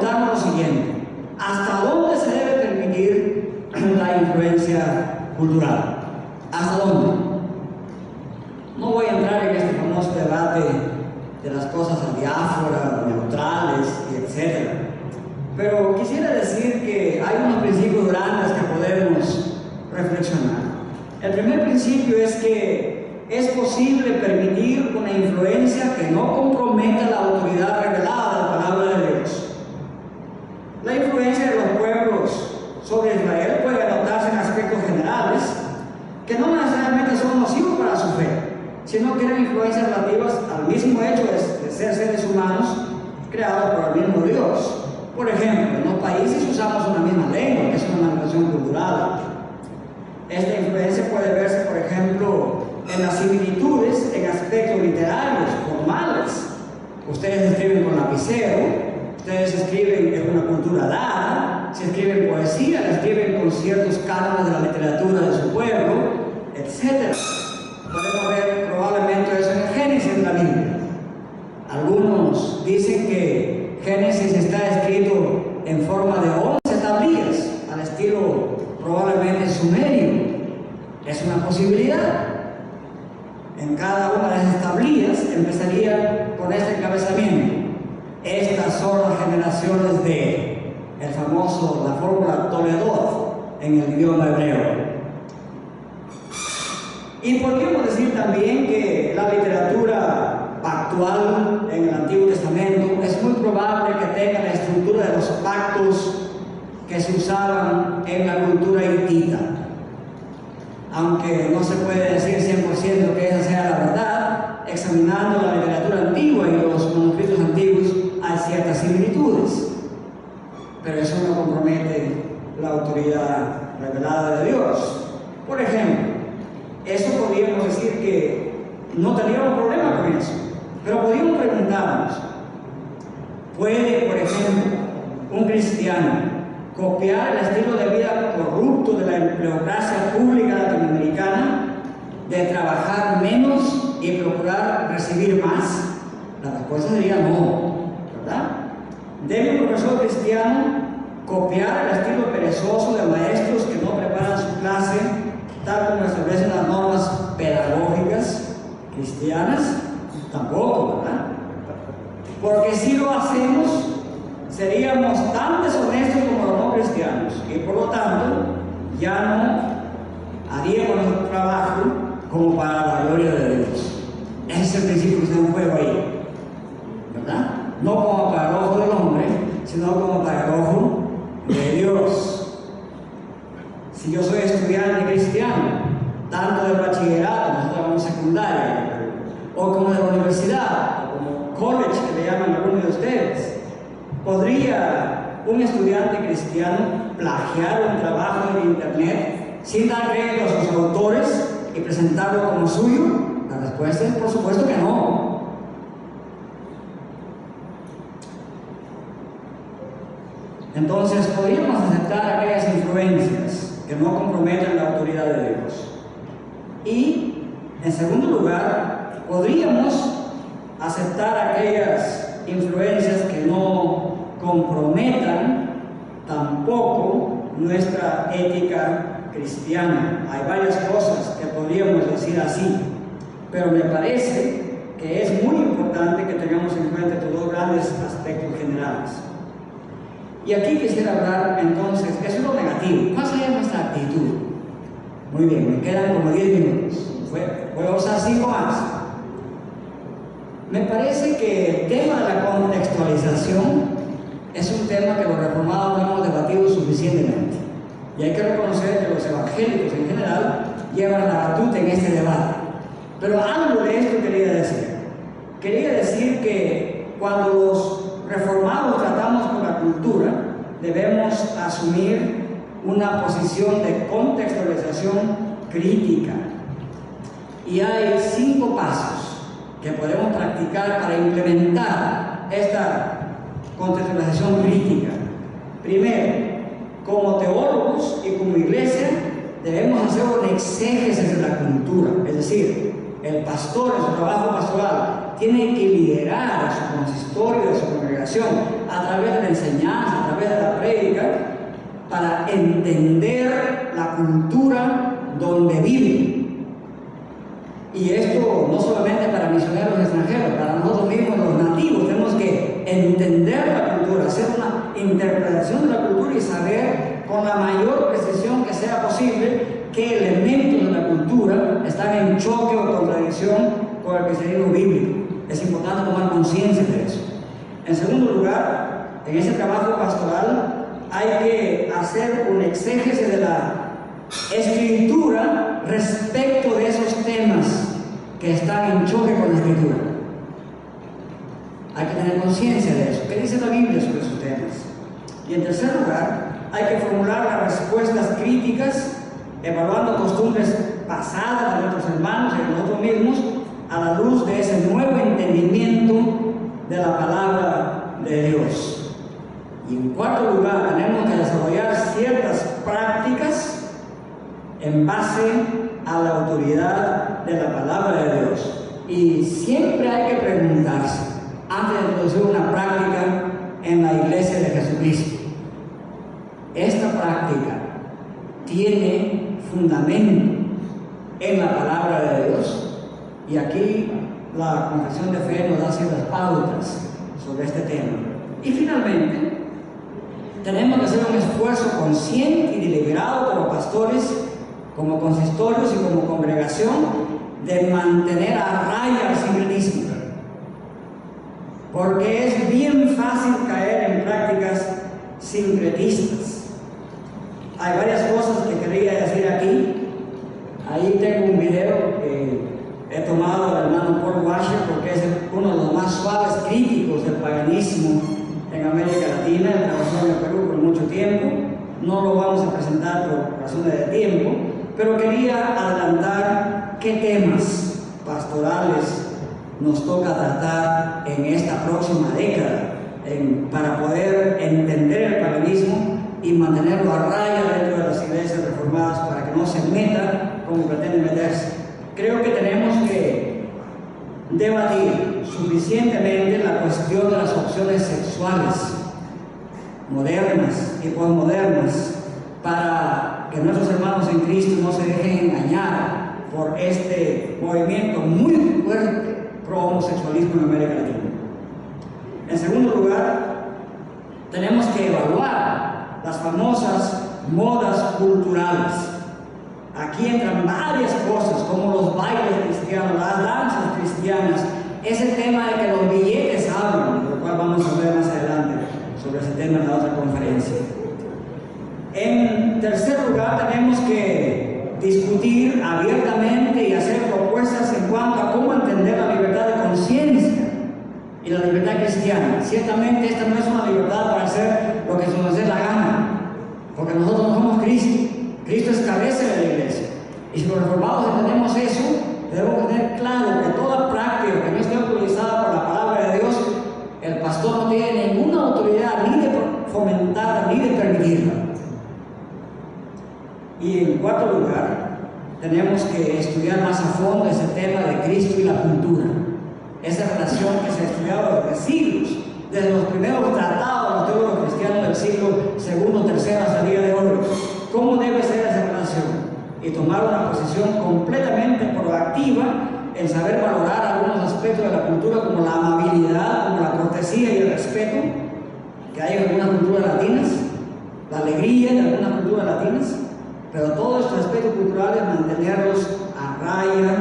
preguntarnos lo siguiente: ¿hasta dónde se debe permitir la influencia cultural? ¿Hasta dónde? No voy a entrar en este famoso debate de las cosas adiáforas, neutrales, etc. Pero quisiera decir que hay unos principios grandes que podemos reflexionar. El primer principio es que es posible permitir una influencia que no comprometa la autoridad revelada de la palabra de Dios. La influencia de los pueblos sobre Israel puede notarse en aspectos generales que no necesariamente son nocivos para su fe, sino que eran influencias relativas al mismo hecho de ser seres humanos creados por el mismo Dios. Por ejemplo, en los países usamos una misma lengua, que es una manifestación cultural. Esta influencia puede verse, por ejemplo, en las similitudes en aspectos literarios, formales. Ustedes escriben con lapicero, ustedes escriben en una cultura dada, si escriben poesía, la escriben con ciertos cánones de la literatura de su pueblo, etc. Podemos ver probablemente eso en Génesis en la Biblia. Algunos dicen que Génesis está escrito en forma de 11 tablillas, al estilo probablemente sumerio. Es una posibilidad. En cada una de esas tablillas empezaría con este encabezamiento: estas son las generaciones de la fórmula Toledot en el idioma hebreo. Y podríamos decir también que la literatura pactual en el Antiguo Testamento es muy probable que tenga la estructura de los pactos que se usaban en la cultura hitita. Aunque no se puede decir 100% que esa sea la verdad, examinando la literatura antigua y los manuscritos antiguos hay ciertas similitudes. Pero eso no compromete la autoridad revelada de Dios. Por ejemplo, eso podríamos decir que no tendríamos problema con eso. Pero podríamos preguntarnos: ¿puede, por ejemplo, un cristiano copiar el estilo de vida corrupto de la empleocracia pública latinoamericana, de trabajar menos y procurar recibir más? La respuesta sería no, ¿verdad? ¿Debe un profesor cristiano copiar el estilo perezoso de maestros que no preparan su clase tal como establecen las normas pedagógicas cristianas? Tampoco, ¿verdad? Porque si lo hacemos, seríamos tan deshonestos como los no cristianos, y por lo tanto ya no haríamos nuestro trabajo como para la gloria de Dios. Ese es el principio que está en juego ahí, ¿verdad? No como para el ojo del hombre, sino como para el ojo de Dios. Si yo soy estudiante cristiano, tanto del bachillerato, nosotros llamamos secundaria, o como de la universidad, o como college, que le llaman algunos de ustedes, ¿podría un estudiante cristiano plagiar un trabajo en internet sin dar crédito a sus autores y presentarlo como suyo? La respuesta es por supuesto que no. Entonces, podríamos aceptar aquellas influencias que no comprometan la autoridad de Dios. Y, en segundo lugar, podríamos aceptar aquellas influencias que no comprometan tampoco nuestra ética cristiana. Hay varias cosas que podríamos decir así, pero me parece que es muy importante que tengamos en cuenta estos dos grandes aspectos generales. Y aquí quisiera hablar entonces, eso es lo negativo. ¿Cuál sería nuestra actitud? Muy bien, me quedan como 10 minutos. Voy a usar 5 más. Me parece que el tema de la contextualización es un tema que los reformados no hemos debatido suficientemente. Y hay que reconocer que los evangélicos en general llevan la batuta en este debate. Pero algo de esto quería decir. Quería decir que cuando los reformados tratamos con la cultura, debemos asumir una posición de contextualización crítica. Y hay 5 pasos que podemos practicar para implementar esta contextualización crítica. Primero, como teólogos y como iglesia, debemos hacer una exégesis de la cultura. Es decir, el pastor en su trabajo pastoral tiene que liderar a su consistorio, a su congregación, a través de la enseñanza, para entender la cultura donde viven. Y esto no solamente para misioneros extranjeros, para nosotros mismos los nativos tenemos que entender la cultura, hacer una interpretación de la cultura y saber con la mayor precisión que sea posible qué elementos de la cultura están en choque o contradicción con el cristianismo bíblico. Es importante tomar conciencia de eso. En segundo lugar, en ese trabajo pastoral hay que hacer un exégesis de la escritura respecto de esos temas que están en choque con la escritura. Hay que tener conciencia de eso. ¿Qué dice la Biblia sobre esos temas? Y en tercer lugar, hay que formular las respuestas críticas, evaluando costumbres pasadas de nuestros hermanos y de nosotros mismos a la luz de ese nuevo entendimiento de la palabra de Dios. Y en cuarto lugar, tenemos que desarrollar ciertas prácticas en base a la autoridad de la palabra de Dios. Y siempre hay que preguntarse, antes de introducir una práctica en la iglesia de Jesucristo, ¿esta práctica tiene fundamento en la palabra de Dios? Y aquí la confesión de fe nos da ciertas pautas sobre este tema. Y finalmente, tenemos que hacer un esfuerzo consciente y deliberado como pastores, como consistorios y como congregación, de mantener a raya el sincretismo. Porque es bien fácil caer en prácticas sincretistas. Hay varias cosas que quería decir aquí. Ahí tengo un video que he tomado del hermano Paul Washer, porque es uno de los más suaves críticos del paganismo en América Latina. Él trabajó en el Perú por mucho tiempo. No lo vamos a presentar por razones de tiempo, pero quería adelantar qué temas pastorales nos toca tratar en esta próxima década para poder entender el paganismo y mantenerlo a raya dentro de las iglesias reformadas para que no se meta como pretenden meterse. Creo que tenemos que debatir suficientemente la cuestión de las opciones sexuales modernas y posmodernas para que nuestros hermanos en Cristo no se dejen engañar por este movimiento muy fuerte pro homosexualismo en América Latina. En segundo lugar, tenemos que evaluar las famosas modas culturales. Aquí entran varias cosas como los bailes cristianos, las danzas cristianas, ese tema de que los billetes hablan, de lo cual vamos a ver más adelante sobre ese tema en la otra conferencia. En tercer lugar, tenemos que discutir abiertamente y hacer propuestas en cuanto a cómo entender la libertad de conciencia y la libertad cristiana. Ciertamente esta no es una libertad para hacer lo que se nos dé la gana, porque nosotros no somos Cristo. Cristo es cabeza de la iglesia. Y si los reformados entendemos eso, debemos tener claro que toda práctica que no esté autorizada por la palabra de Dios, el pastor no tiene ninguna autoridad ni de fomentarla ni de permitirla. Y en cuarto lugar, tenemos que estudiar más a fondo ese tema de Cristo y la cultura. Esa relación que se ha estudiado desde siglos, desde los primeros tratados de los teólogos cristianos del siglo II, III hasta el día de hoy. ¿Cómo debe ser esa relación? Y tomar una posición completamente proactiva en saber valorar algunos aspectos de la cultura como la amabilidad, como la cortesía y el respeto que hay en algunas culturas latinas, la alegría de algunas culturas latinas, pero todos estos aspectos culturales mantenerlos a raya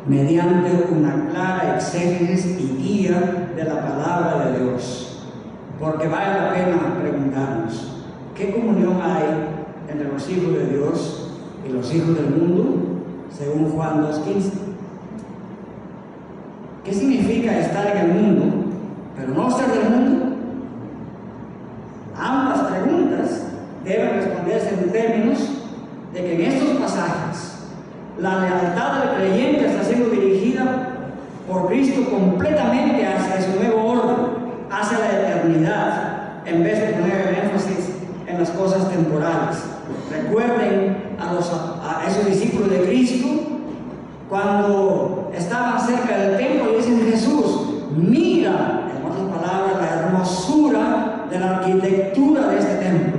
mediante una clara exégesis y guía de la palabra de Dios. Porque vale la pena preguntarnos, ¿qué comunión hay entre los hijos de Dios y los hijos del mundo, según Juan 2:15? ¿Qué significa estar en el mundo, pero no ser del mundo? Ambas preguntas deben responderse en términos de que en estos pasajes la lealtad del creyente está siendo dirigida por Cristo completamente hacia su nuevo orden, hacia la eternidad, en vez de poner el énfasis en las cosas temporales. Recuerden a esos discípulos de Cristo cuando estaban cerca del templo y dicen: Jesús, mira, en otras palabras, la hermosura de la arquitectura de este templo.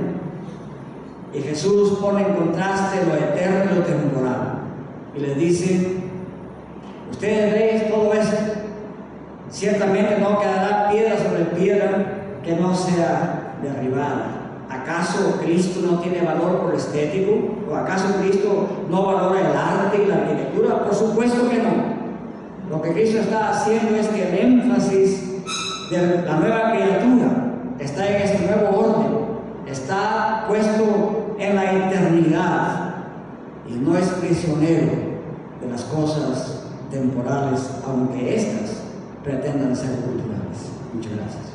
Y Jesús pone en contraste lo eterno y lo temporal. Y les dice: ustedes veis todo eso, ciertamente no quedará piedra sobre piedra que no sea derribada. ¿Acaso Cristo no tiene valor por lo estético? ¿O acaso Cristo no valora el arte y la arquitectura? Por supuesto que no. Lo que Cristo está haciendo es que el énfasis de la nueva criatura está en este nuevo orden, está puesto en la eternidad y no es prisionero de las cosas temporales, aunque éstas pretendan ser culturales. Muchas gracias.